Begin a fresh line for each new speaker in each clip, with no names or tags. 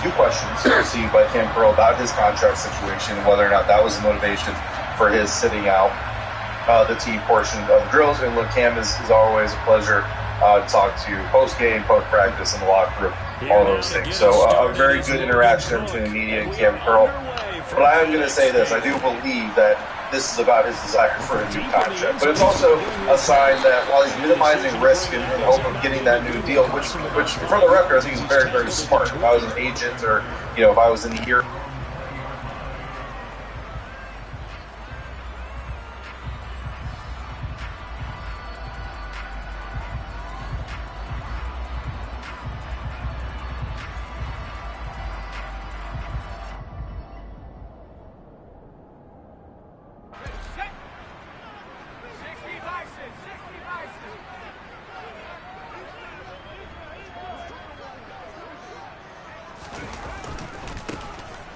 two questions received by Cam Curl about his contract situation and whether or not that was the motivation for his sitting out the team portion of drills. And look, Cam is always a pleasure to talk to post-game, post-practice, in the locker room, all those things. So a very good interaction between the media and Cam Curl. But I am going to say this. I do believe that this is about his desire for a new contract. But it's also a sign that while he's minimizing risk in hope of getting that new deal, which for the record, I think is very, very smart. If I was an agent or, if I was in the ear.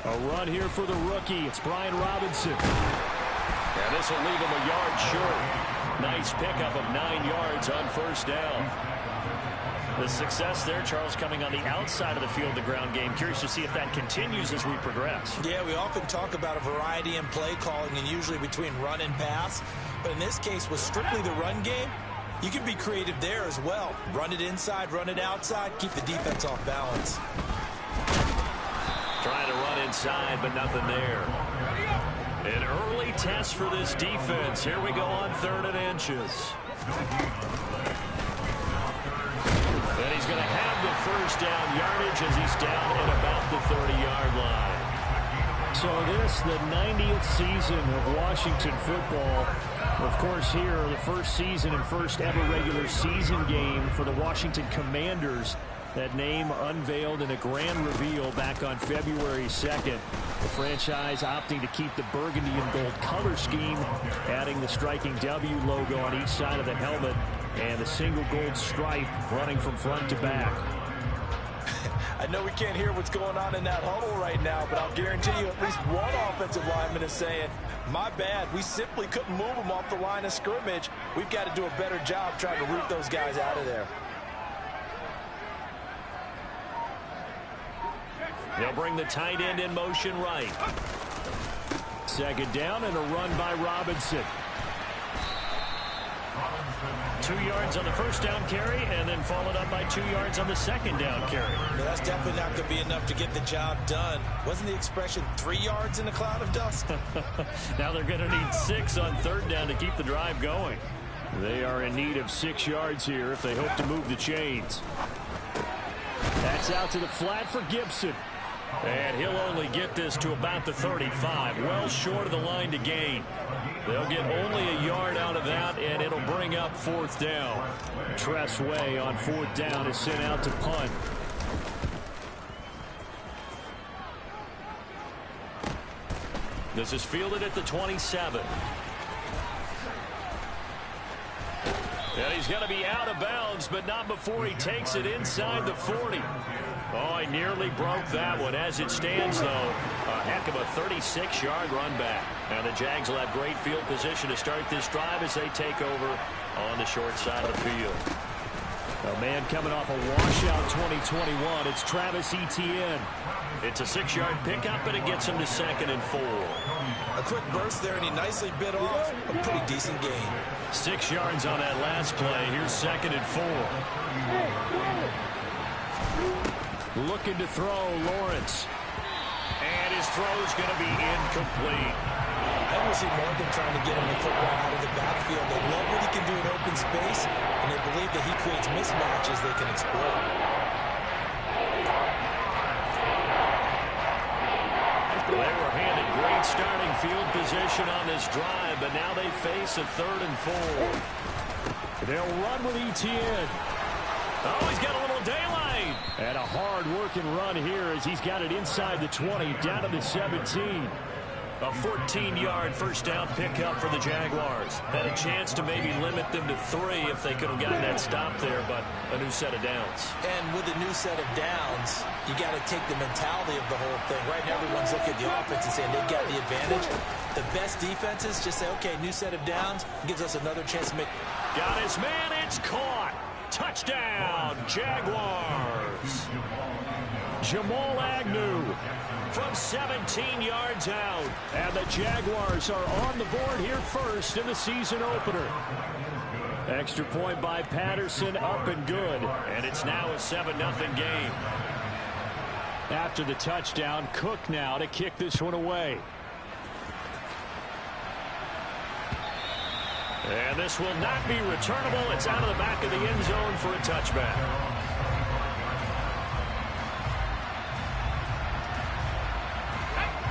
A run here for the rookie. It's Brian Robinson. And this will leave him a yard short. Nice pickup of 9 yards on first down. The success there, Charles, coming on the outside of the field, the ground game. Curious to see if that continues as we progress.
Yeah, we often talk about a variety in play calling and usually between run and pass. But in this case, with strictly the run game, you can be creative there as well. Run it inside, run it outside, keep the defense off balance.
Trying to run inside, but nothing there. An early test for this defense. Here we go on 3rd and inches. And he's going to have the first down yardage as he's down at about the 30-yard line. So this, the 90th season of Washington football. Of course, here, the first season and first ever regular season game for the Washington Commanders. That name unveiled in a grand reveal back on February 2nd. The franchise opting to keep the burgundy and gold color scheme, adding the striking W logo on each side of the helmet and the single gold stripe running from front to back.
I know we can't hear what's going on in that huddle right now, but I'll guarantee you at least one offensive lineman is saying, my bad, we simply couldn't move them off the line of scrimmage. We've got to do a better job trying to root those guys out of there.
They'll bring the tight end in motion right. 2nd down and a run by Robinson. 2 yards on the first down carry and then followed up by 2 yards on the 2nd down carry.
No, that's definitely not going to be enough to get the job done. Wasn't the expression 3 yards in a cloud of dust?
Now they're going to need 6 on 3rd down to keep the drive going. They are in need of 6 yards here if they hope to move the chains. That's out to the flat for Gibson. And he'll only get this to about the 35, well short of the line to gain. They'll get only a yard out of that, and it'll bring up 4th down. Tress Way on 4th down is sent out to punt. This is fielded at the 27. And he's going to be out of bounds, but not before he takes it inside the 40. Oh, he nearly broke that one. As it stands, though, a heck of a 36-yard run back. Now the Jags will have great field position to start this drive as they take over on the short side of the field. A man coming off a washout 2021. It's Travis Etienne. It's a 6-yard pickup, and it gets him to 2nd and 4.
A quick burst there, and he nicely bit off a pretty decent gain.
6 yards on that last play. Here's 2nd and 4. Looking to throw, Lawrence. And his throw's going to be incomplete.
I will see Morgan trying to get him the football out of the backfield. They love what he can do in open space, and they believe that he creates mismatches they can exploit.
They were handed great starting field position on this drive, but now they face a 3rd and 4. They'll run with Etienne. Oh, he's got a little daylight. And a hard-working run here as he's got it inside the 20, down to the 17. A 14-yard first down pickup for the Jaguars. Had a chance to maybe limit them to 3 if they could have gotten that stop there, but a new set of downs.
And with a new set of downs, you got to take the mentality of the whole thing. Right now, everyone's looking at the offense and saying they got the advantage. The best defenses just say, okay, new set of downs, gives us another chance to make.
Got his man, it's caught. Touchdown, Jaguars. Jamal Agnew from 17 yards out. And the Jaguars are on the board here first in the season opener. Extra point by Patterson, up and good. And it's now a 7-0 game. After the touchdown, Cook now to kick this one away. And this will not be returnable. It's out of the back of the end zone for a touchback.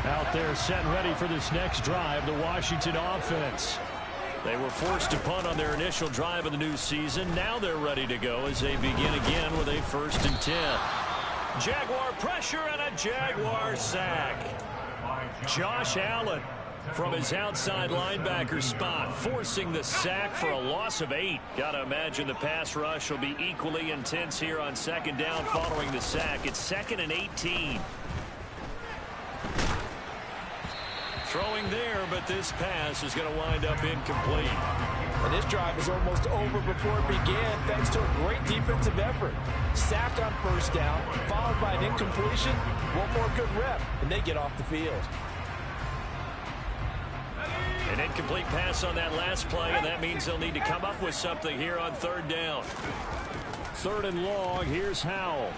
Out there set and ready for this next drive, the Washington offense. They were forced to punt on their initial drive of the new season. Now they're ready to go as they begin again with a 1st and 10. Jaguar pressure and a Jaguar sack. Josh Allen from his outside linebacker spot, forcing the sack for a loss of 8. Gotta imagine the pass rush will be equally intense here on 2nd down following the sack. It's 2nd and 18. Throwing there, but this pass is going to wind up incomplete.
And this drive is almost over before it began thanks to a great defensive effort. Sack on 1st down, followed by an incompletion. One more good rep, and they get off the field.
An incomplete pass on that last play, and that means they'll need to come up with something here on 3rd down. 3rd and long, here's Howell.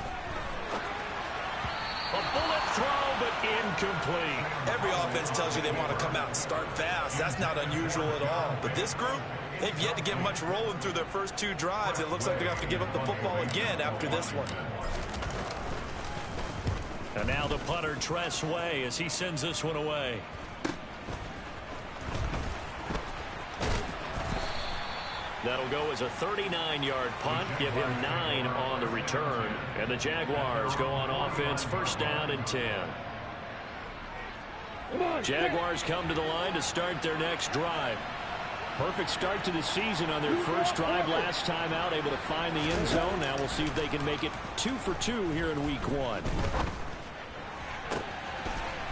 A bullet throw, but incomplete.
Every offense tells you they want to come out and start fast. That's not unusual at all. But this group, they've yet to get much rolling through their first 2 drives. It looks like they're going to have to give up the football again after this one.
And now the punter, Tress Way, as he sends this one away. That'll go as a 39-yard punt. Give him 9 on the return. And the Jaguars go on offense, 1st down and 10. Jaguars come to the line to start their next drive. Perfect start to the season on their first drive last time out, able to find the end zone. Now we'll see if they can make it 2 for 2 here in week 1.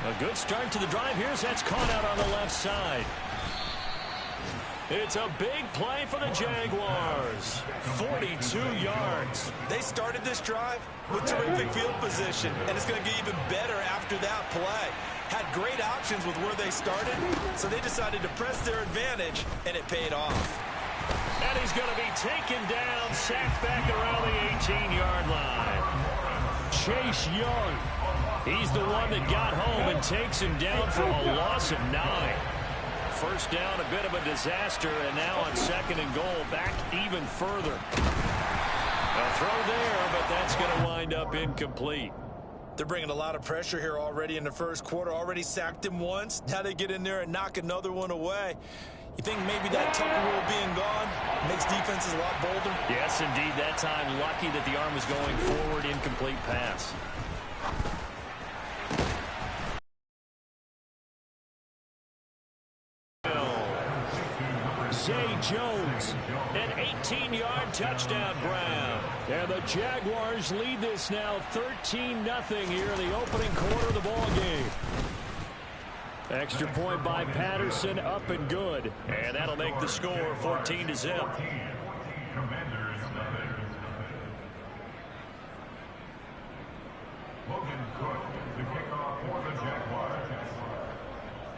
A good start to the drive here as that's caught out on the left side. It's a big play for the Jaguars. 42 yards.
They started this drive with terrific field position, and it's going to get even better after that play. Had great options with where they started, so they decided to press their advantage, and it paid off.
And he's going to be taken down, sacked back around the 18-yard line. Chase Young, he's the one that got home and takes him down for a loss of 9. 1st down, a bit of a disaster, and now on 2nd and goal, back even further. A throw there, but that's going to wind up incomplete.
They're bringing a lot of pressure here already in the first quarter. Already sacked him once. Now they get in there and knock another one away. You think maybe that Tucker rule being gone makes defenses a lot bolder?
Yes, indeed. That time, lucky that the arm was going forward, incomplete pass. Zay Jones, an 18-yard touchdown grab. And the Jaguars lead this now 13-0 here in the opening quarter of the ball game. Extra point by Patterson, up and good. And that'll make the score 14-0.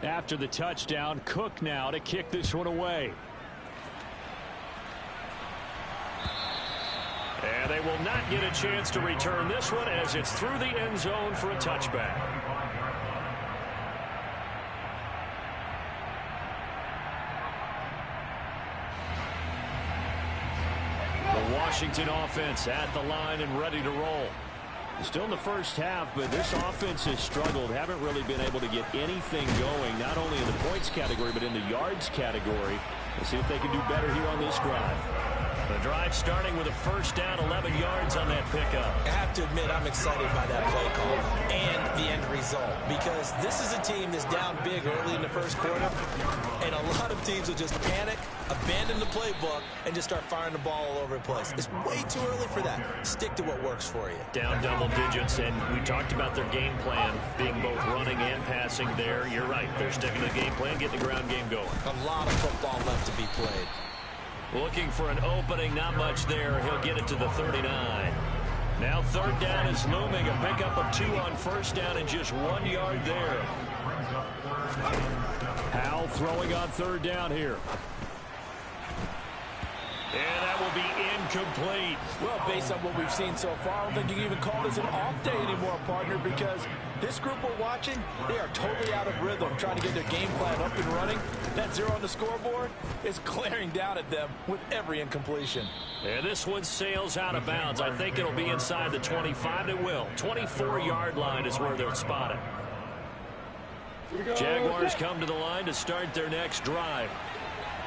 After the touchdown, Cook now to kick this one away. And they will not get a chance to return this one as it's through the end zone for a touchback. The Washington offense at the line and ready to roll. Still in the first half, but this offense has struggled. Haven't really been able to get anything going, not only in the points category, but in the yards category. We'll see if they can do better here on this drive. The drive starting with a 1st down, 11 yards on that pickup.
I have to admit, I'm excited by that play call and the end result, because this is a team that's down big early in the first quarter, and a lot of teams will just panic, abandon the playbook, and just start firing the ball all over the place. It's way too early for that. Stick to what works for you.
Down double digits, and we talked about their game plan being both running and passing there. You're right. They're sticking to the game plan, getting the ground game going.
A lot of football left to be played.
Looking for an opening, not much there. He'll get it to the 39. Now third down is looming. A pickup of 2 on first down and just 1 yard there. Howell throwing on third down here. And that will be incomplete.
Well, based on what we've seen so far, I don't think you can even call this an off day anymore, partner, because this group we're watching, they are totally out of rhythm, trying to get their game plan up and running. That 0 on the scoreboard is glaring down at them with every incompletion.
And this one sails out of bounds. I think it'll be inside the 25. It will. 24-yard line is where they'll spot it. Jaguars come to the line to start their next drive.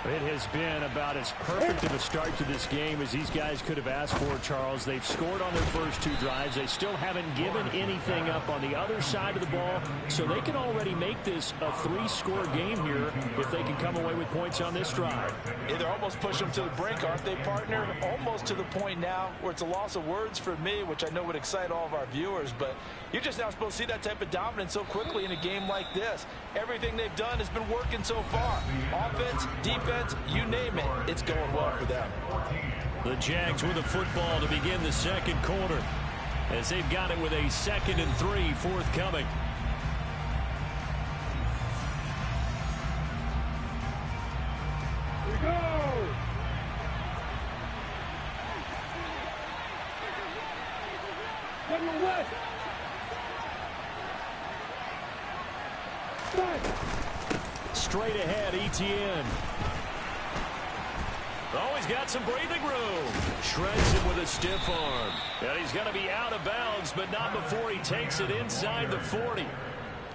It has been about as perfect of a start to this game as these guys could have asked for, Charles. They've scored on their first 2 drives. They still haven't given anything up on the other side of the ball, so they can already make this a 3-score game here if they can come away with points on this drive.
Yeah, they're almost pushing them to the brink, aren't they, partner? Almost to the point now where it's a loss of words for me, which I know would excite all of our viewers, but you're just not supposed to see that type of dominance so quickly in a game like this. Everything they've done has been working so far. Offense, defense, you name it, it's going well for them.
The Jags with the football to begin the second quarter as they've got it with a 2nd and 3 forthcoming.
Here we go! Come west!
Straight ahead, Etienne. Oh, he's got some breathing room. Shreds him with a stiff arm. And he's going to be out of bounds, but not before he takes it inside the 40.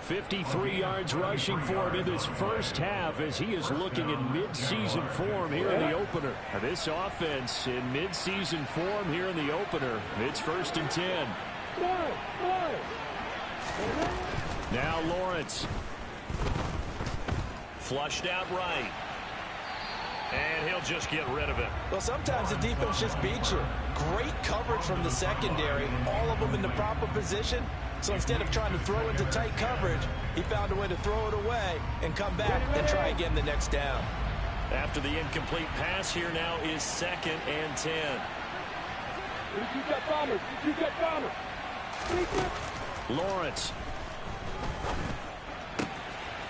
53 yards rushing for him in this first half as he is looking in midseason form here in the opener. This offense in midseason form here in the opener. It's 1st and 10. Now Lawrence. Flushed out right. And he'll just get rid of it.
Well, sometimes the defense just beats you. Great coverage from the secondary. All of them in the proper position. So instead of trying to throw into tight coverage, he found a way to throw it away and come back and try again the next down.
After the incomplete pass, here now is 2nd and 10.
You got bombers. You got bombers.
Lawrence.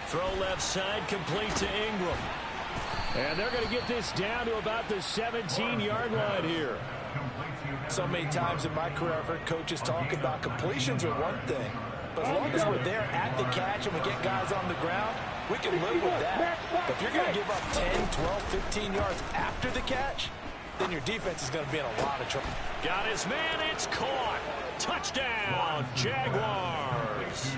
Throw left side, complete to Ingram. And they're going to get this down to about the 17-yard line here.
So many times in my career, I've heard coaches talk about completions are one thing. But as long as we're there at the catch and we get guys on the ground, we can live with that. But if you're going to give up 10, 12, 15 yards after the catch, then your defense is going to be in a lot of trouble.
Got his man, it's caught. Touchdown, Jaguars.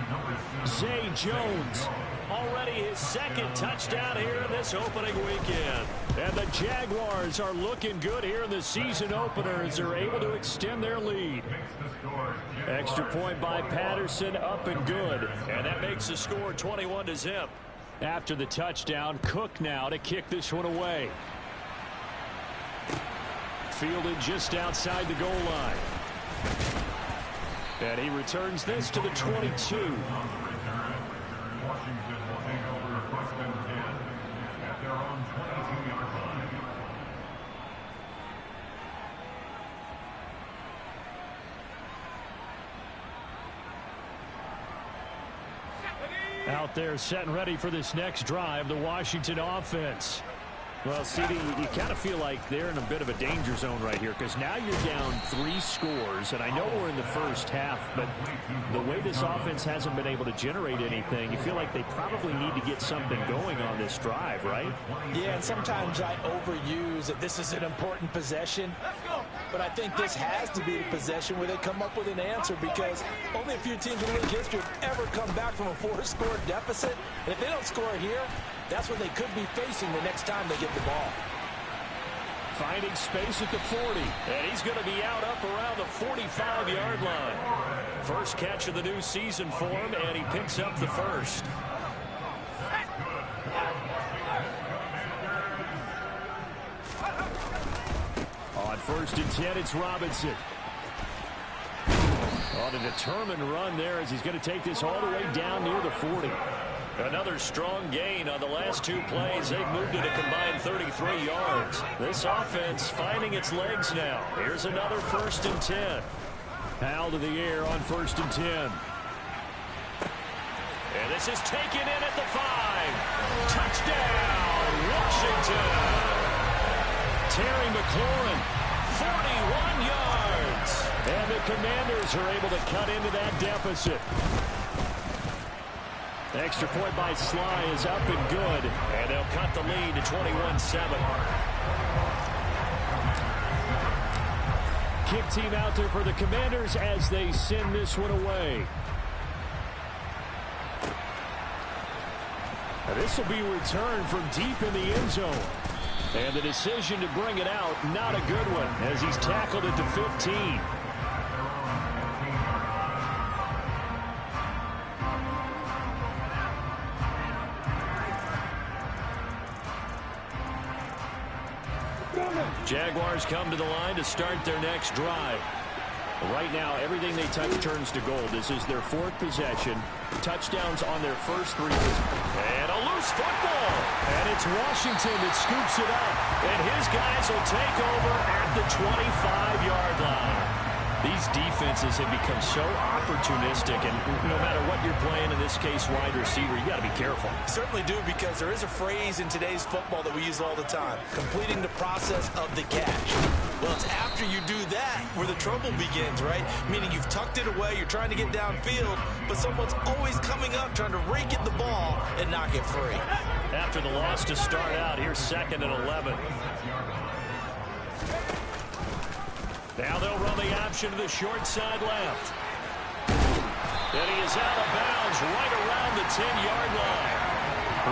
Zay Jones, already his 2nd touchdown here in this opening weekend. And the Jaguars are looking good here in the season opener as they're able to extend their lead. Extra point by Patterson, up and good. And that makes the score 21-0. After the touchdown, Cook now to kick this one away. Fielded just outside the goal line. And he returns this to the 22. Out there set and ready for this next drive, the Washington offense. Well, CD, you kind of feel like they're in a bit of a danger zone right here because now you're down 3 scores, and I know we're in the first half, but the way this offense hasn't been able to generate anything, you feel like they probably need to get something going on this drive, right?
Yeah, and sometimes I overuse that this is an important possession, but I think this has to be the possession where they come up with an answer because only a few teams in league history have ever come back from a 4-score deficit, and if they don't score here, that's what they could be facing the next time they get the ball.
Finding space at the 40, and he's going to be out up around the 45-yard line. First catch of the new season for him, and he picks up the first. On 1st and 10, it's Robinson. On a determined run there as he's going to take this all the way down near the 40. Another strong gain on the last 2 plays. They've moved it a combined 33 yards. This offense finding its legs now. Here's another 1st and 10. Powell to the air on 1st and 10. And this is taken in at the 5. Touchdown, Washington. Terry McLaurin, 41 yards. And the Commanders are able to cut into that deficit. The extra point by Sly is up and good. And they'll cut the lead to 21-7. Kick team out there for the Commanders as they send this one away. Now this will be returned from deep in the end zone. And the decision to bring it out, not a good one, as he's tackled at the 15. Jaguars come to the line to start their next drive. Right now, everything they touch turns to gold. This is their 4th possession. Touchdowns on their first 3. And a loose football. And it's Washington that scoops it up. And his guys will take over at the 25-yard line. These defenses have become so opportunistic, and no matter what you're playing, in this case wide receiver, you got to be careful.
Certainly do, because there is a phrase in today's football that we use all the time: completing the process of the catch. Well, it's after you do that where the trouble begins, right? Meaning you've tucked it away, you're trying to get downfield, but someone's always coming up trying to rake at the ball and knock it free.
After the loss to start out, here's 2nd and 11. Now they'll run the option to the short side left. And he is out of bounds right around the 10-yard line.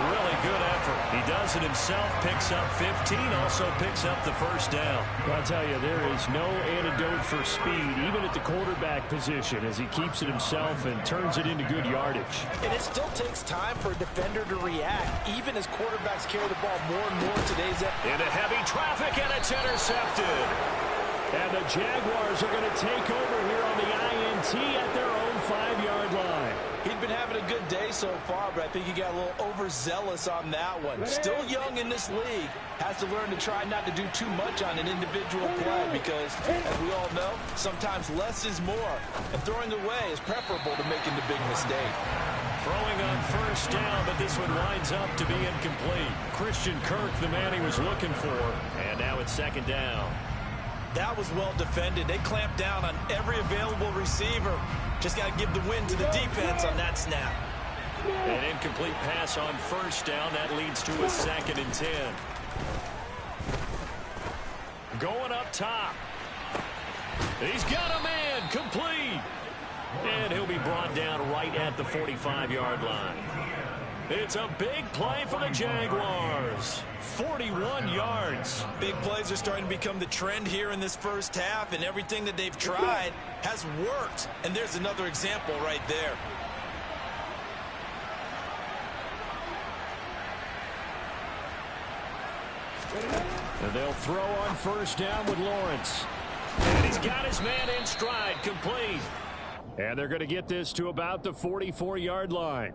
Really good effort. He does it himself, picks up 15, also picks up the first down.
Well, I'll tell you, there is no antidote for speed, even at the quarterback position, as he keeps it himself and turns it into good yardage.
And it still takes time for a defender to react, even as quarterbacks carry the ball more and more today's.
Into heavy traffic, and it's intercepted.
And the Jaguars are going to take over here on the INT at their own 5-yard line.
He'd been having a good day so far, but I think he got a little overzealous on that one. Still young in this league. Has to learn to try not to do too much on an individual play because, as we all know, sometimes less is more. And throwing away is preferable to making the big mistake.
Throwing on 1st down, but this one winds up to be incomplete. Christian Kirk, the man he was looking for. And now it's 2nd down.
That was well defended. They clamped down on every available receiver. Just got to give the win to the defense on that snap.
An incomplete pass on 1st down. That leads to a 2nd and 10. Going up top. He's got a man. Complete. And he'll be brought down right at the 45-yard line. It's a big play for the Jaguars. 41 yards.
Big plays are starting to become the trend here in this first half, and everything that they've tried has worked. And there's another example right there.
And they'll throw on 1st down with Lawrence. And he's got his man in stride, complete.
And they're going to get this to about the 44-yard line.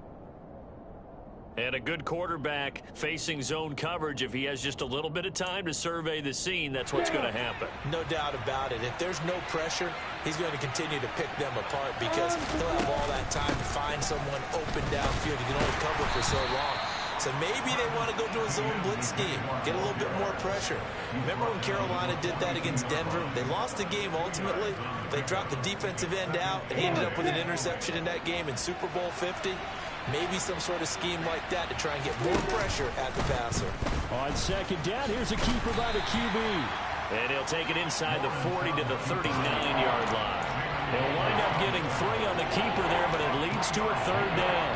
And a good quarterback facing zone coverage, if he has just a little bit of time to survey the scene, that's what's going to happen.
No doubt about it. If there's no pressure, he's going to continue to pick them apart because he'll have all that time to find someone open downfield. He can only cover for so long. So maybe they want to go to a zone blitz scheme, get a little bit more pressure. Remember when Carolina did that against Denver? They lost the game ultimately. They dropped the defensive end out, and he ended up with an interception in that game in Super Bowl 50. Maybe some sort of scheme like that to try and get more pressure at the passer.
On 2nd down, here's a keeper by the QB.
And he'll take it inside the 40 to the 39-yard line. He'll wind up getting 3 on the keeper there, but it leads to a 3rd down.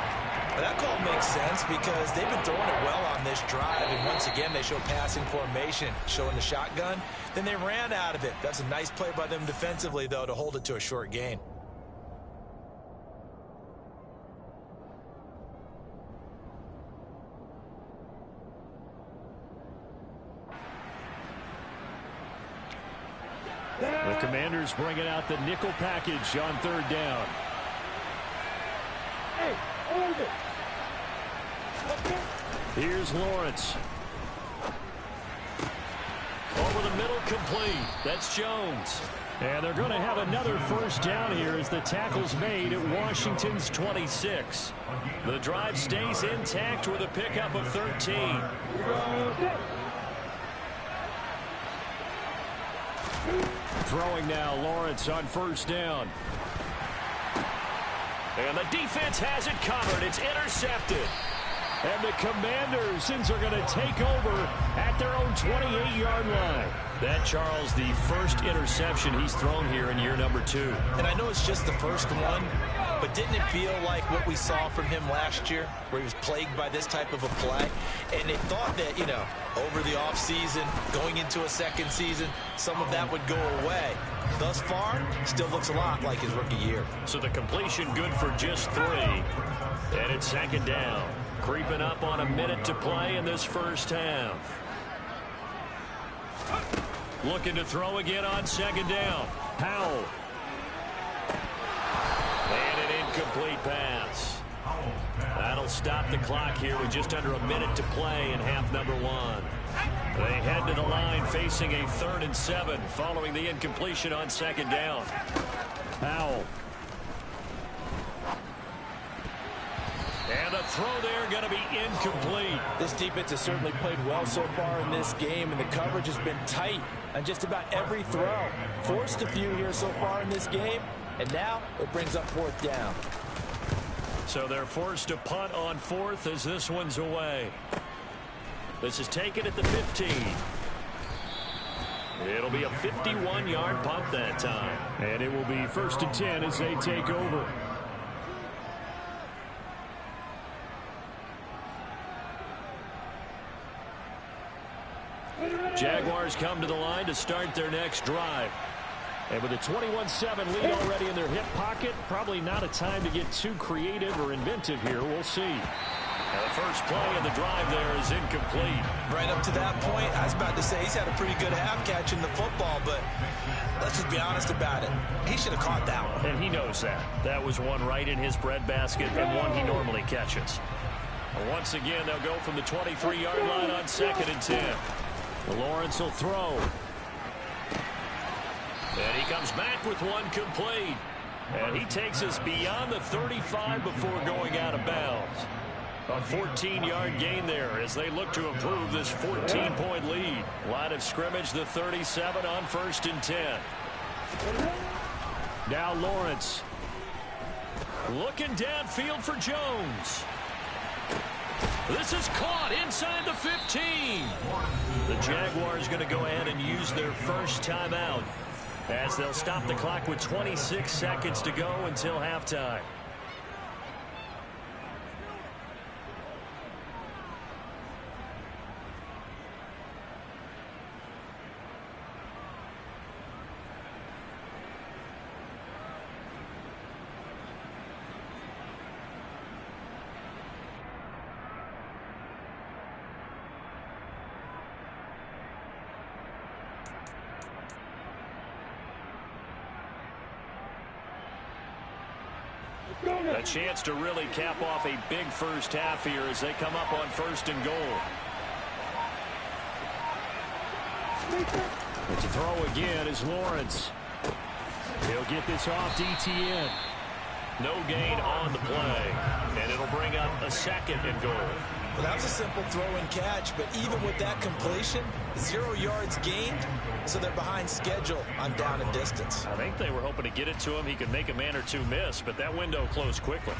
That call makes sense because they've been throwing it well on this drive, and once again they show passing formation, showing the shotgun. Then they ran out of it. That's a nice play by them defensively, though, to hold it to a short gain.
The Commanders bringing out the nickel package on 3rd down.
Hey, hold it.
Here's Lawrence.
Over the middle, complete. That's Jones.
And they're going to have another first down here as the tackle's made at Washington's 26. The drive stays intact with a pickup of 13. Throwing now, Lawrence on first down. And the defense has it covered. It's intercepted. And the Commanders are going to take over at their own 28-yard line. That, Charles, the first interception he's thrown here in year number 2.
And I know it's just the first one, but didn't it feel like what we saw from him last year, where he was plagued by this type of a play? And they thought that, over the offseason, going into a second season, some of that would go away. Thus far, still looks a lot like his rookie year.
So the completion good for just 3. And it's second down. Creeping up on a minute to play in this first half. Looking to throw again on second down. Powell. And an incomplete pass. That'll stop the clock here with just under a minute to play in half number 1. They head to the line facing a 3rd and 7 following the incompletion on second down. Powell. And the throw there going to be incomplete.
This defense has certainly played well so far in this game, and the coverage has been tight on just about every throw. Forced a few here so far in this game, and now it brings up 4th down.
So they're forced to punt on 4th as this one's away. This is taken at the 15. It'll be a 51-yard punt that time. And it will be 1st and 10 as they take over. Jaguars come to the line to start their next drive. And with a 21-7 lead already in their hip pocket, probably not a time to get too creative or inventive here. We'll see. Now the first play of the drive there is incomplete.
Right up to that point, I was about to say he's had a pretty good half catching the football, but let's just be honest about it. He should have caught that one.
And he knows that. That was one right in his breadbasket and one he normally catches. Once again, they'll go from the 23-yard line on 2nd and 10. Lawrence will throw. And he comes back with one complete. And he takes us beyond the 35 before going out of bounds. A 14-yard gain there as they look to improve this 14-point lead. Line of scrimmage, the 37 on 1st and 10. Now Lawrence. Looking downfield for Jones. This is caught inside the 15. The Jaguars going to go ahead and use their first timeout as they'll stop the clock with 26 seconds to go until halftime. A chance to really cap off a big first half here as they come up on 1st and goal. But to throw again is Lawrence. He'll get this off to ETN. No gain on the play. And it'll bring up a 2nd and goal.
Well, that was a simple throw and catch, but even with that completion, 0 yards gained, so they're behind schedule on down and distance.
I think they were hoping to get it to him. He could make a man or two miss, but that window closed quickly.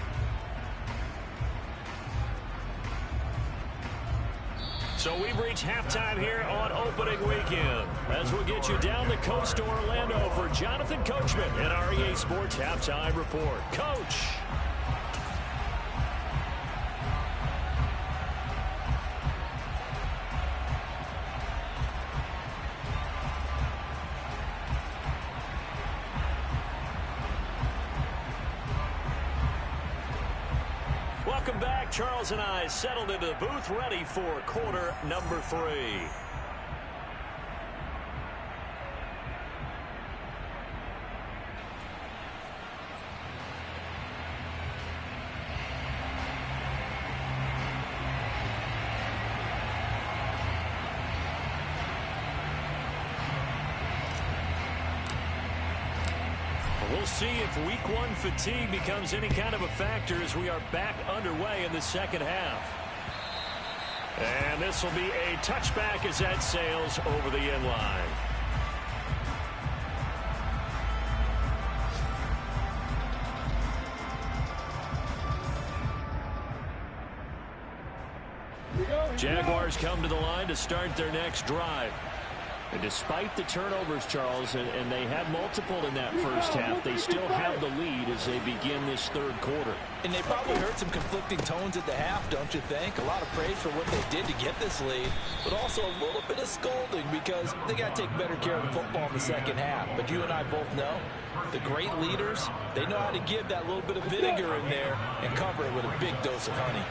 So we've reached halftime here on opening weekend. As we'll get you down the coast to Orlando for Jonathan Coachman in our EA Sports Halftime Report. Coach. Welcome back. Charles and I settled into the booth ready for quarter number 3. we'll see if week one fatigue becomes any kind of a factor as we are back underway in the second half. And this will be a touchback as that sails over the end line. Jaguars come to the line to start their next drive. And despite the turnovers, Charles, and they had multiple in that first half, they still have the lead as they begin this third quarter.
And they probably heard some conflicting tones at the half, don't you think? A lot of praise for what they did to get this lead, but also a little bit of scolding because they got to take better care of the football in the second half. But you and I both know the great leaders, they know how to give that little bit of vinegar in there and cover it with a big dose of honey.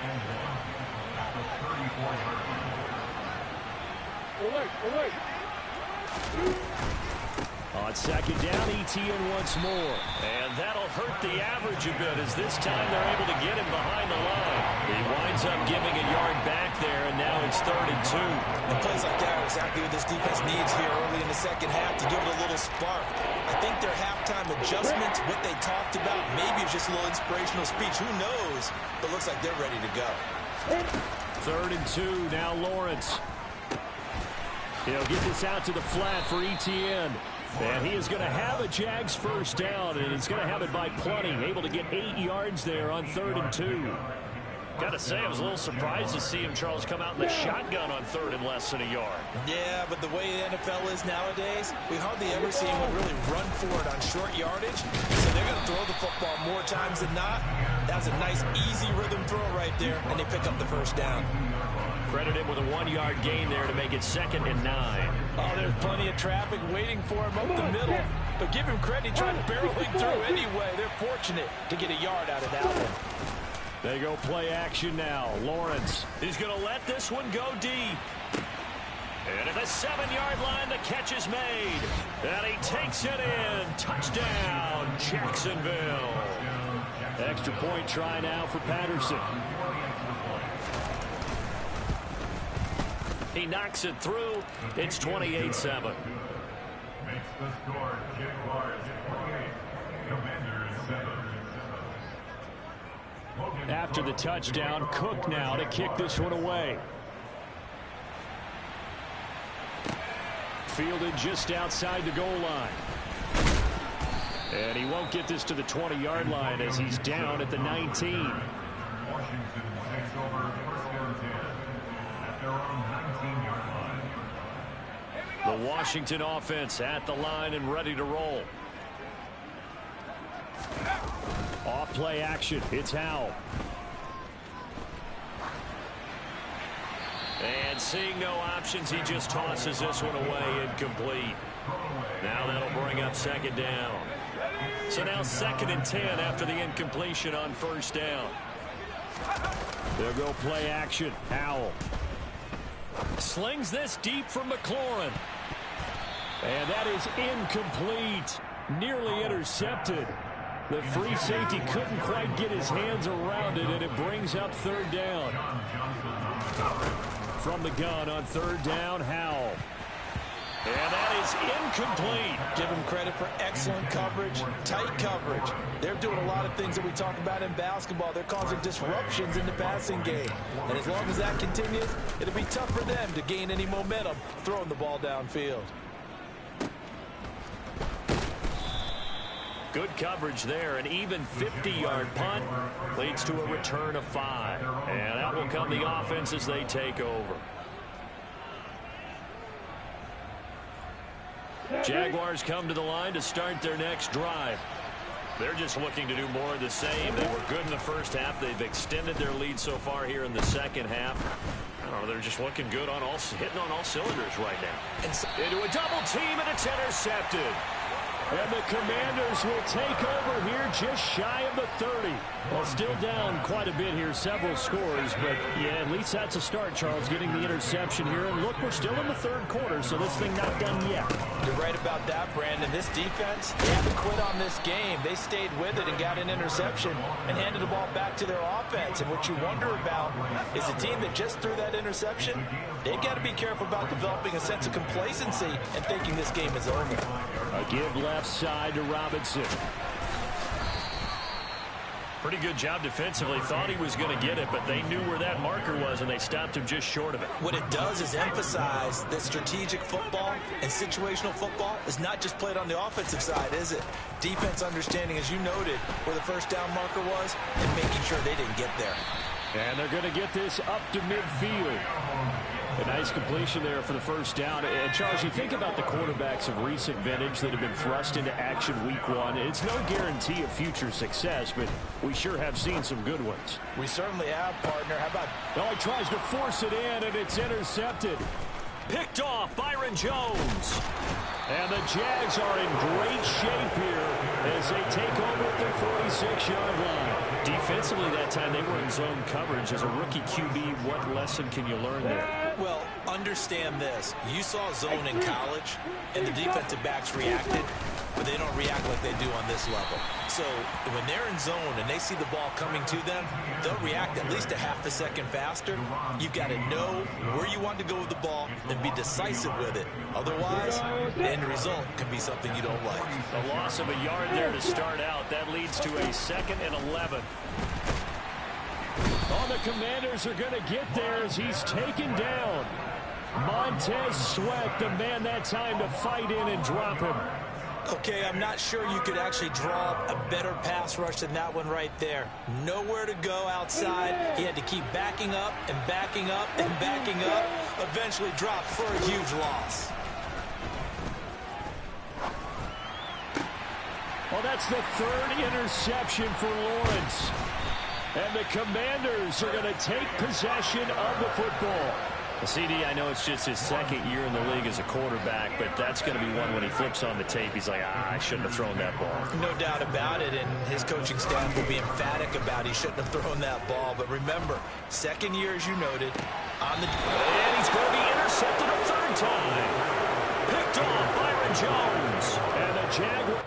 On second down, ETN once more. And that'll hurt the average a bit as this time they're able to get him behind the line. He winds up giving a yard back there, and now it's 3rd and 2.
And plays like that are exactly what this defense needs here early in the second half to give it a little spark. I think their halftime adjustments, what they talked about, maybe it's just a little inspirational speech. Who knows? But looks like they're ready to go.
3rd and 2, now Lawrence. He'll get this out to the flat for ETN. And he is going to have a Jags first down, and he's going to have it by plenty. Able to get 8 yards there on 3rd and 2. Got to say, I was a little surprised to see him, Charles, come out in the shotgun on 3rd and less than a yard.
Yeah, but the way the NFL is nowadays, we hardly ever see anyone really run for it on short yardage. So they're going to throw the football more times than not. That was a nice, easy rhythm throw right there, and they pick up the first down.
Credit him with a 1-yard gain there to make it 2nd and 9.
Oh, there's plenty of traffic waiting for him up the middle. But give him credit, he tried barreling through anyway. They're fortunate to get a yard out of that one.
They go play action now. Lawrence, he's going to let this one go deep. And at the 7-yard line, the catch is made. And he takes it in. Touchdown, Jacksonville. Extra point try now for Patterson. He knocks it through. It's 28-7. After the touchdown, Cook now to kick this one away. Fielded just outside the goal line. And he won't get this to the 20-yard line as he's down at the 19. The Washington offense at the line and ready to roll. Off play action. It's Howell. And seeing no options, he just tosses this one away, incomplete. Now that'll bring up 2nd down. So now 2nd and 10 after the incompletion on 1st down. They'll go play action. Howell slings this deep from McLaurin. And that is incomplete. Nearly intercepted. The free safety couldn't quite get his hands around it, and it brings up 3rd down. From the gun on 3rd down, Howell. And that is incomplete.
Give him credit for excellent coverage, tight coverage. They're doing a lot of things that we talk about in basketball. They're causing disruptions in the passing game. And as long as that continues, it'll be tough for them to gain any momentum throwing the ball downfield.
Good coverage there. An even 50-yard punt leads to a return of 5. And that will come the offense as they take over. Jaguars come to the line to start their next drive. They're just looking to do more of the same. They were good in the first half. They've extended their lead so far here in the second half. I don't know, they're just looking good on hitting on all cylinders right now. Into a double team, and it's intercepted. And the Commanders will take over here just shy of the 30. Well, still down quite a bit here, several scores. But, yeah, at least that's a start, Charles, getting the interception here. And, look, we're still in the third quarter, so this thing not done yet.
You're right about that, Brandon. This defense, they haven't quit on this game. They stayed with it and got an interception and handed the ball back to their offense. And what you wonder about is a team that just threw that interception, they've got to be careful about developing a sense of complacency and thinking this game is over.
A give left side to Robinson. Pretty good job defensively. Thought he was going to get it, but they knew where that marker was, and they stopped him just short of it.
What it does is emphasize that strategic football and situational football is not just played on the offensive side, is it? Defense understanding, as you noted, where the first down marker was and making sure they didn't get there.
And they're going to get this up to midfield. A nice completion there for the first down. And, Charles, you think about the quarterbacks of recent vintage that have been thrust into action week one. It's no guarantee of future success, but we sure have seen some good ones.
We certainly have, partner. How about...
Oh, he tries to force it in, and it's intercepted. Picked off Byron Jones. And the Jags are in great shape here as they take over at their 46-yard line. Defensively that time, they were in zone coverage. As a rookie QB, what lesson can you learn there?
Well, understand this. You saw zone in college, and the defensive backs reacted, but they don't react like they do on this level. So when they're in zone and they see the ball coming to them, they'll react at least a half a second faster. You've got to know where you want to go with the ball and be decisive with it. Otherwise, the end result can be something you don't like.
A loss of a yard there to start out. That leads to a 2nd and 11. Oh, the Commanders are going to get there as he's taken down. Montez Sweat, the man that time to fight in and drop him.
Okay, I'm not sure you could actually draw a better pass rush than that one right there. Nowhere to go outside. He had to keep backing up and backing up and backing up. Eventually dropped for a huge loss.
Well, that's the 3rd interception for Lawrence. And the Commanders are going to take possession of the football. CD, I know it's just his 2nd year in the league as a quarterback, but that's going to be one when he flips on the tape. He's like, I shouldn't have thrown that ball.
No doubt about it, and his coaching staff will be emphatic about he shouldn't have thrown that ball. But remember, 2nd year, as you noted, on the...
And he's going to be intercepted a 3rd time. Picked off Byron Jones. And the Jaguars...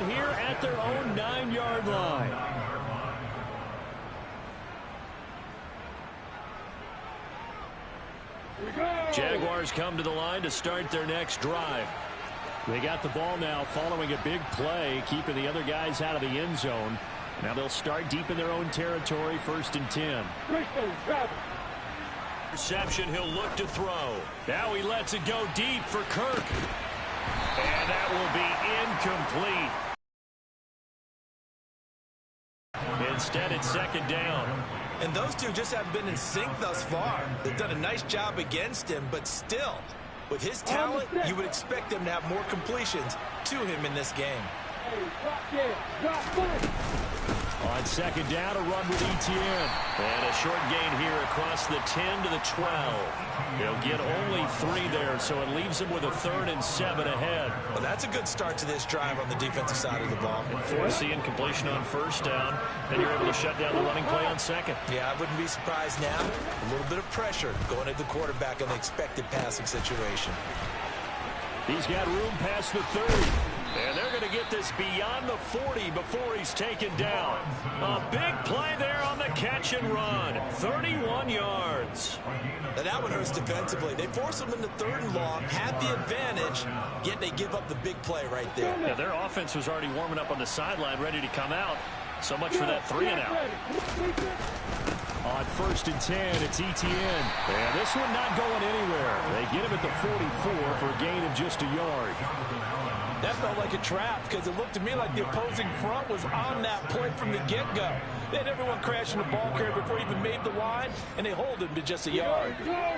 here at their own 9-yard line. Jaguars come to the line to start their next drive. They got the ball now following a big play, keeping the other guys out of the end zone. Now they'll start deep in their own territory, 1st and 10. Reception, he'll look to throw. Now he lets it go deep for Kirk. And that will be incomplete. Instead, it's 2nd down.
And those two just haven't been in sync thus far. They've done a nice job against him, but still, with his talent, you would expect them to have more completions to him in this game.
On 2nd down, a run with Etienne. And a short gain here across the 10 to the 12. They'll get only 3 there, so it leaves them with a 3rd and 7 ahead.
Well, that's a good start to this drive on the defensive side of the ball.
And force the incompletion on 1st down, then you're able to shut down the running play on 2nd.
Yeah, I wouldn't be surprised now. A little bit of pressure going at the quarterback in the expected passing situation.
He's got room past the 30. And they're going to get this beyond the 40 before he's taken down. A big play there on the catch and run. 31 yards.
And that one hurts defensively. They force him into 3rd and long, had the advantage, yet they give up the big play right there.
Yeah, their offense was already warming up on the sideline, ready to come out. So much for that 3 and out. On 1st and 10, it's Etienne. And this one not going anywhere. They get him at the 44 for a gain of just a yard.
That felt like a trap because it looked to me like the opposing front was on that play from the get-go. They had everyone crashing the ball carrier before he even made the line, and they hold him to just a yard.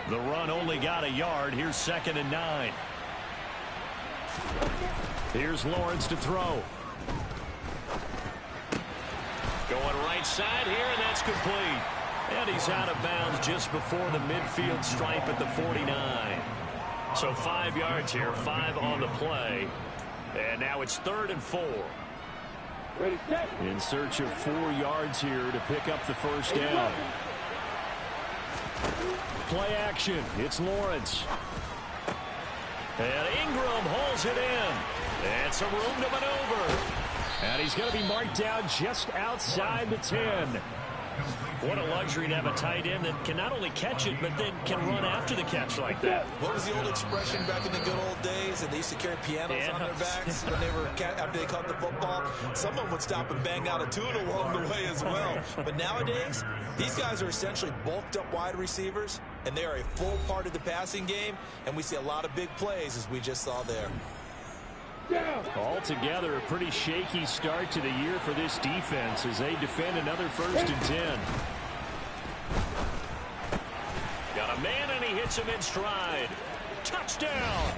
The run only got a yard. Here's 2nd and 9. Here's Lawrence to throw. Going right side here, and that's complete. And he's out of bounds just before the midfield stripe at the 49. So 5 yards here, 5 on the play. And now it's 3rd and 4. In search of 4 yards here to pick up the 1st down. Play action. It's Lawrence. And Ingram holds it in. And some room to maneuver. And he's going to be marked down just outside the 10.
What a luxury to have a tight end that can not only catch it, but then can run after the catch like that.
What was the old expression back in the good old days? And they used to carry pianos on their backs when they were after they caught the football. Someone would stop and bang out a tune along the way as well. But nowadays, these guys are essentially bulked up wide receivers, and they are a full part of the passing game. And we see a lot of big plays, as we just saw there.
Altogether, a pretty shaky start to the year for this defense as they defend another 1st and 10. Got a man, and he hits him in stride. Touchdown!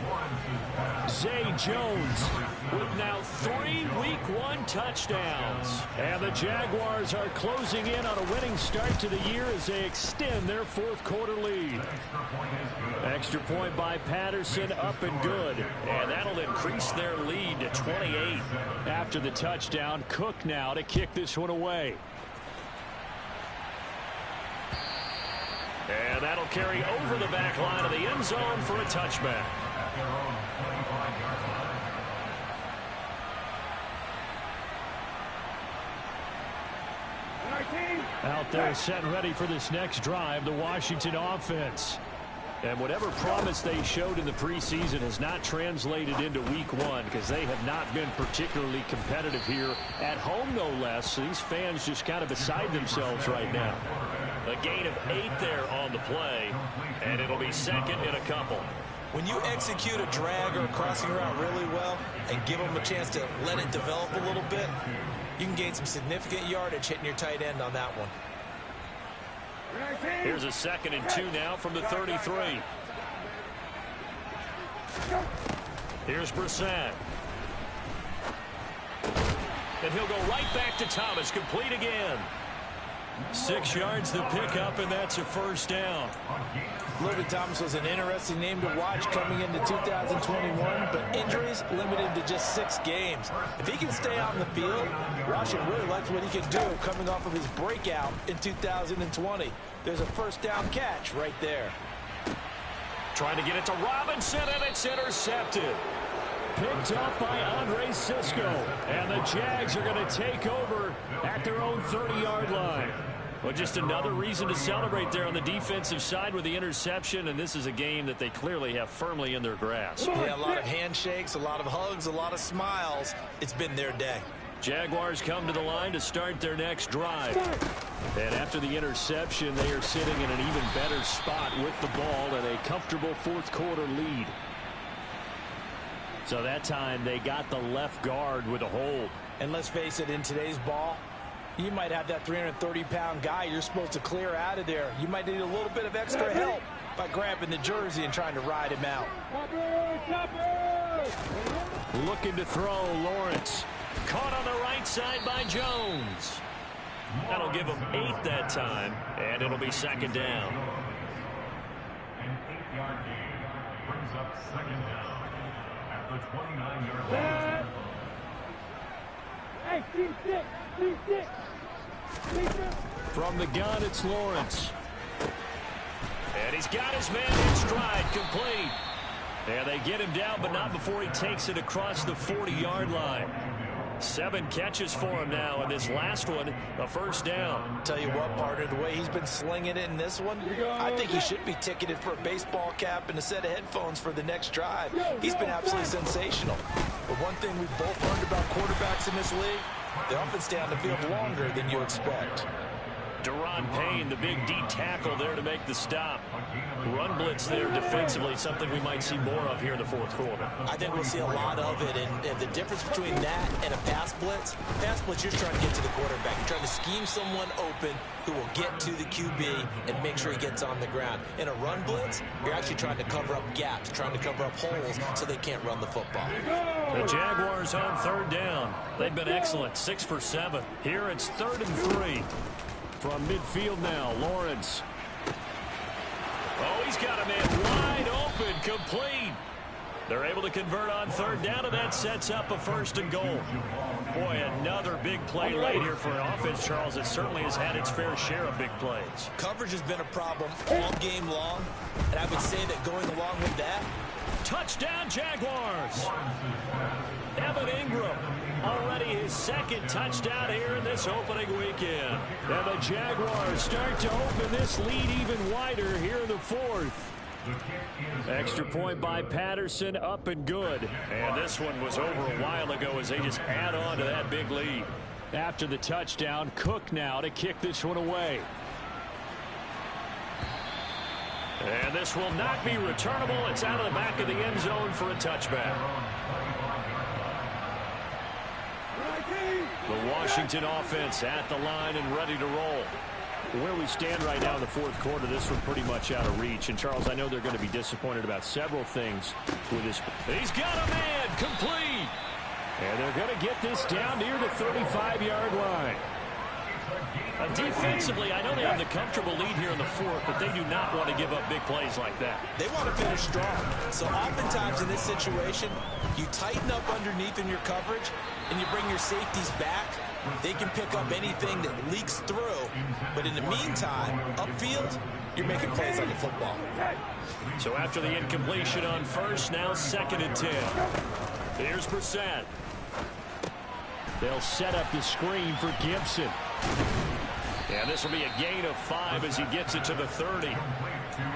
Zay Jones with now 3 Week 1 touchdowns. And the Jaguars are closing in on a winning start to the year as they extend their 4th quarter lead. Extra point by Patterson, up and good. And that'll increase their lead to 28. After the touchdown, Cook now to kick this one away. And that'll carry over the back line of the end zone for a touchback. Out there set and ready for this next drive, the Washington offense. And whatever promise they showed in the preseason has not translated into Week 1 because they have not been particularly competitive here at home, no less. So these fans just kind of beside themselves right now. A gain of 8 there on the play, and it'll be 2nd and a couple.
When you execute a drag or a crossing route really well and give them a chance to let it develop a little bit, you can gain some significant yardage hitting your tight end on that one.
Here's a 2nd and 2 now from the 33. Here's Brissett. And he'll go right back to Thomas, complete again. 6 yards the pickup, and that's a 1st down.
Logan Thomas was an interesting name to watch coming into 2021, but injuries limited to just 6 games. If he can stay out in the field, Washington really likes what he can do coming off of his breakout in 2020. There's a 1st down catch right there.
Trying to get it to Robinson, and it's intercepted. Picked up by Andre Sisco, and the Jags are going to take over at their own 30-yard line. Well, just another reason to celebrate there on the defensive side with the interception, and this is a game that they clearly have firmly in their grasp.
Yeah, a lot of handshakes, a lot of hugs, a lot of smiles. It's been their day.
Jaguars come to the line to start their next drive. And after the interception, they are sitting in an even better spot with the ball and a comfortable 4th quarter lead. So that time they got the left guard with a hold.
And let's face it, in today's ball, you might have that 330-pound guy you're supposed to clear out of there. You might need a little bit of extra help by grabbing the jersey and trying to ride him out.
Looking to throw, Lawrence. Caught on the right side by Jones. That'll give him 8 that time, and it'll be 2nd down.
An 8-yard gain brings up 2nd down. At the 29-yard line.
Hey, C6.
From the gun, it's Lawrence. And he's got his man in stride, complete. And they get him down, but not before he takes it across the 40-yard line. 7 catches for him now, and this last one, a 1st down.
Tell you what, partner, the way he's been slinging it in this one, I think he should be ticketed for a baseball cap and a set of headphones for the next drive. He's been absolutely sensational. But one thing we've both learned about quarterbacks in this league, they often stay on the field longer than you expect.
Deron Payne, the big D tackle there to make the stop. Run blitz there defensively, something we might see more of here in the 4th quarter.
I think we'll see a lot of it, and the difference between that and a pass blitz, you're trying to get to the quarterback. You're trying to scheme someone open who will get to the QB and make sure he gets on the ground. In a run blitz, you're actually trying to cover up gaps, trying to cover up holes so they can't run the football.
The Jaguars on 3rd down. They've been excellent, 6 for 7. Here it's 3rd and 3. From midfield now, Lawrence. Oh, he's got a man wide open, complete. They're able to convert on 3rd down, and that sets up a 1st and goal. Boy, another big play late here for an offense, Charles, that certainly has had its fair share of big plays.
Coverage has been a problem all game long, and I would say that going along with that,
Touchdown, Jaguars. Evan Ingram, already his second touchdown here in this opening weekend. And the Jaguars start to open this lead even wider here in the fourth. Extra point by Patterson, up and good. And this one was over a while ago as they just add on to that big lead. After the touchdown, Cook now to kick this one away. And this will not be returnable. It's out of the back of the end zone for a touchback. The Washington offense at the line and ready to roll. Where we stand right now in the fourth quarter, this one pretty much out of reach. And, Charles, I know they're going to be disappointed about several things with this. He's got a man complete. And they're going to get this down near the 35-yard line. Defensively, I know they have the comfortable lead here in the fourth, but they do not want to give up big plays like that.
They want to finish strong. So oftentimes in this situation, you tighten up underneath in your coverage, and you bring your safeties back. They can pick up anything that leaks through. But in the meantime, upfield, you're making plays on the football.
So after the incompletion on first, now 2nd and 10. Here's Brissett. They'll set up the screen for Gibson. And this will be a gain of 5 as he gets it to the 30.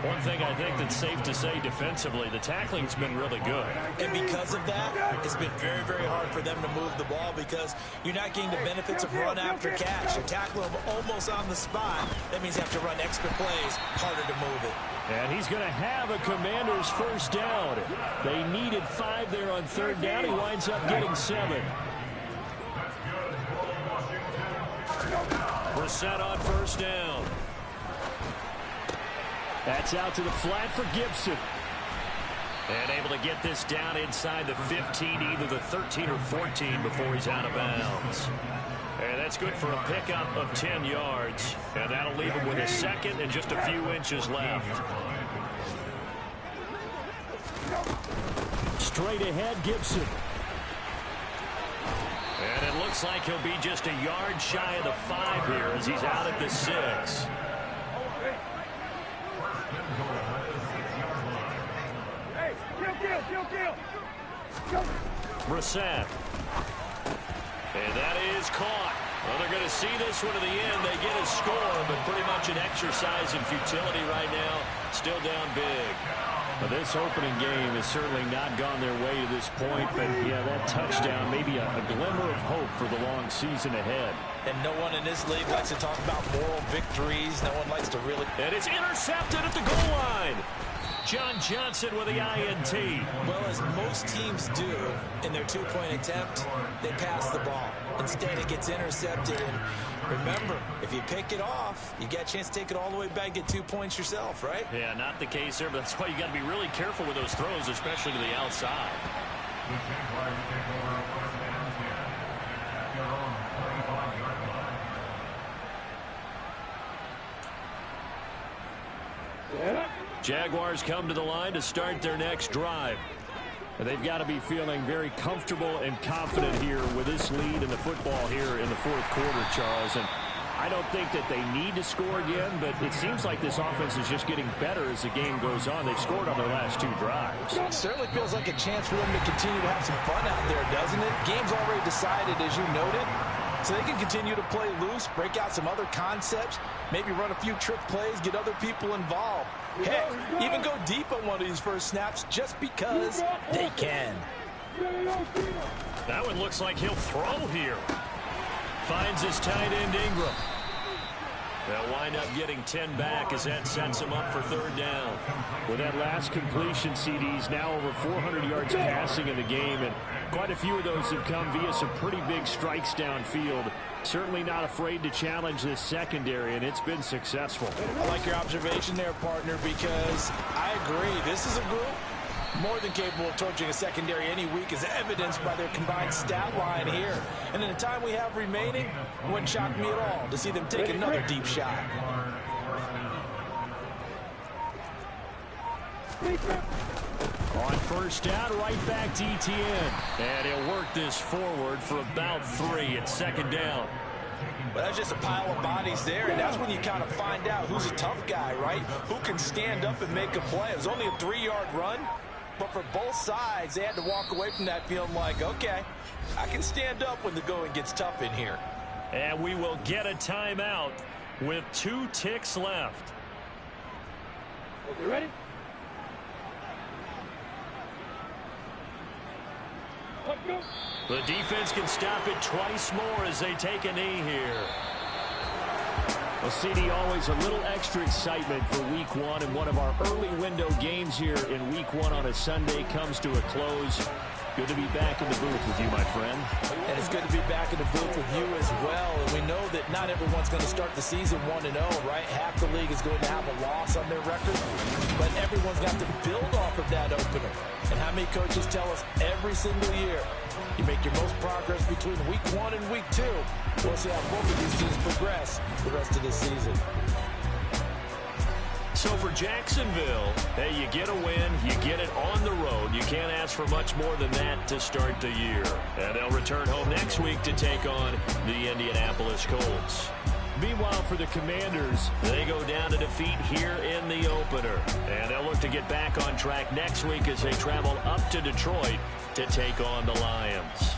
One thing I think that's safe to say defensively, the tackling's been really good.
And because of that, it's been very, very hard for them to move the ball because you're not getting the benefits of run after catch. You tackle them almost on the spot. That means you have to run extra plays, harder to move it.
And he's going to have a Commanders first down. They needed 5 there on 3rd down. He winds up getting 7. Brissett on first down. That's out to the flat for Gibson. And able to get this down inside the 15, either the 13 or 14 before he's out of bounds. And that's good for a pickup of 10 yards. And that'll leave him with a 2nd and just a few inches left. Straight ahead, Gibson. And it looks like he'll be just a yard shy of the 5 here as he's out at the 6. Brissett. And that is caught. Well, they're going to see this one to the end. They get a score, but pretty much an exercise in futility right now. Still down big. Well, this opening game has certainly not gone their way to this point, but yeah, that touchdown, maybe a glimmer of hope for the long season ahead.
And no one in this league likes to talk about moral victories. No one likes to really...
And it's intercepted at the goal line. John Johnson with the INT.
Well, as most teams do in their two-point attempt, they pass the ball. Instead, it gets intercepted. And remember, if you pick it off, you get a chance to take it all the way back, get 2 points yourself, right?
Yeah, not the case there, but that's why you got to be really careful with those throws, especially to the outside. Jaguars come to the line to start their next drive. They've got to be feeling very comfortable and confident here with this lead in the football here in the fourth quarter, Charles. And I don't think that they need to score again, but it seems like this offense is just getting better as the game goes on. They've scored on their last 2 drives.
It certainly feels like a chance for them to continue to have some fun out there, doesn't it? Game's already decided, as you noted. So they can continue to play loose, break out some other concepts, maybe run a few trick plays, get other people involved. Heck, even go deep on one of these first snaps just because they can.
That one looks like he'll throw here. Finds his tight end Ingram. They'll wind up getting 10 back as that sets him up for 3rd down. With that last completion, CD's now over 400 yards passing in the game, and quite a few of those have come via some pretty big strikes downfield. Certainly not afraid to challenge this secondary, and it's been successful.
I like your observation there, partner, because I agree. This is a group more than capable of torching a secondary any week, as evidenced by their combined stat line here. And in the time we have remaining, it wouldn't shock me at all to see them take another deep shot.
On first down, right back to Etienne. And he'll work this forward for about 3. It's 2nd down.
But that's just a pile of bodies there, and that's when you kind of find out who's a tough guy, right? Who can stand up and make a play. It was only a 3-yard run, But for both sides, they had to walk away from that feeling like, okay, I can stand up when the going gets tough in here.
And we will get a timeout with 2 ticks left.
Okay, ready? Let's go.
The defense can stop it twice more as they take a knee here. Well, CD, always a little extra excitement for Week 1, and one of our early window games here in Week 1 on a Sunday comes to a close. Good to be back in the booth with you, my friend.
And it's good to be back in the booth with you as well. And we know that not everyone's going to start the season 1-0, right? Half the league is going to have a loss on their record. But everyone's got to build off of that opener. And how many coaches tell us every single year, you make your most progress between Week 1 and Week 2. We'll see how both of these teams progress the rest of the season.
So for Jacksonville, hey, you get a win, you get it on the road. You can't ask for much more than that to start the year. And they'll return home next week to take on the Indianapolis Colts. Meanwhile, for the Commanders, they go down to defeat here in the opener. And they'll look to get back on track next week as they travel up to Detroit to take on the Lions.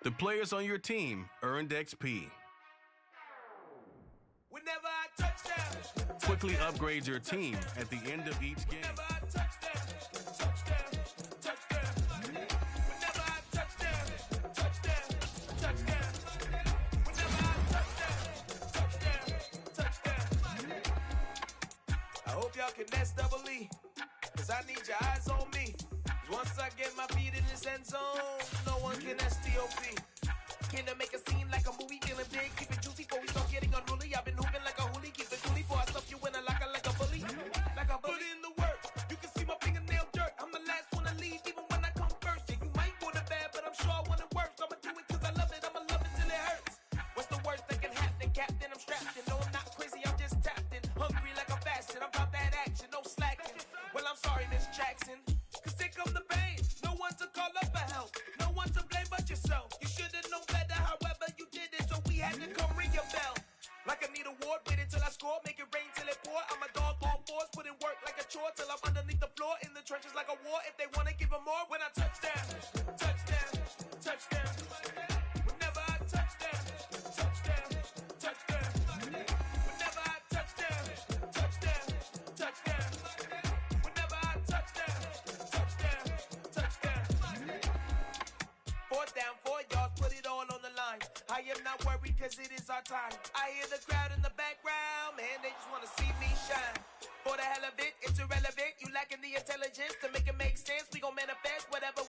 The players on your team earned XP.
Whenever I touchdown,
Quickly upgrade your team at the end of each game.
whenever I touchdown. Whenever I touchdown. Whenever I touchdown. I hope y'all can nest double E, 'cause I need your eyes on me. 'Cause once I get my feet in this end zone, no one can STOP. Can I make a scene like a movie, feeling big, keep it juicy before we start getting unruly. I've been hooping like a hoolie, keep it coolie before I stuff you in a locker like a bully. Like a bully. Put in the work, you can see my fingernail dirt. I'm the last one to leave, even when I come first. Yeah, you might want it bad, but I'm sure I want it worse. I'ma do it 'cause I love it, I'ma love it till it hurts. What's the worst that can happen, Captain? I'm strapped in, no I'm not crazy, I'm just tapped in. Hungry like I'm fasting, I'm about that action, no slacking. Well, I'm sorry, Miss Jackson, 'cause here come the pain. No one to call up for help, no one to blame but yourself. You should've known better, however you did it, so we had to come ring your bell. Like I need a award, wait until I score, make it rain till it pour. I'm a dog on fours, put in work like a chore till I'm underneath the floor, in the trenches like a war. If they wanna give 'em more, when I touchdown. Whenever I touchdown. Whenever I touchdown. Whenever I touchdown. 4th down, 4 yards, put it all on the line. I am not worried 'cause it is our time. I hear the crowd in the background, man, they just wanna see me shine. For the hell of it, it's irrelevant. You lacking the intelligence to make it make sense. We gon' manifest whatever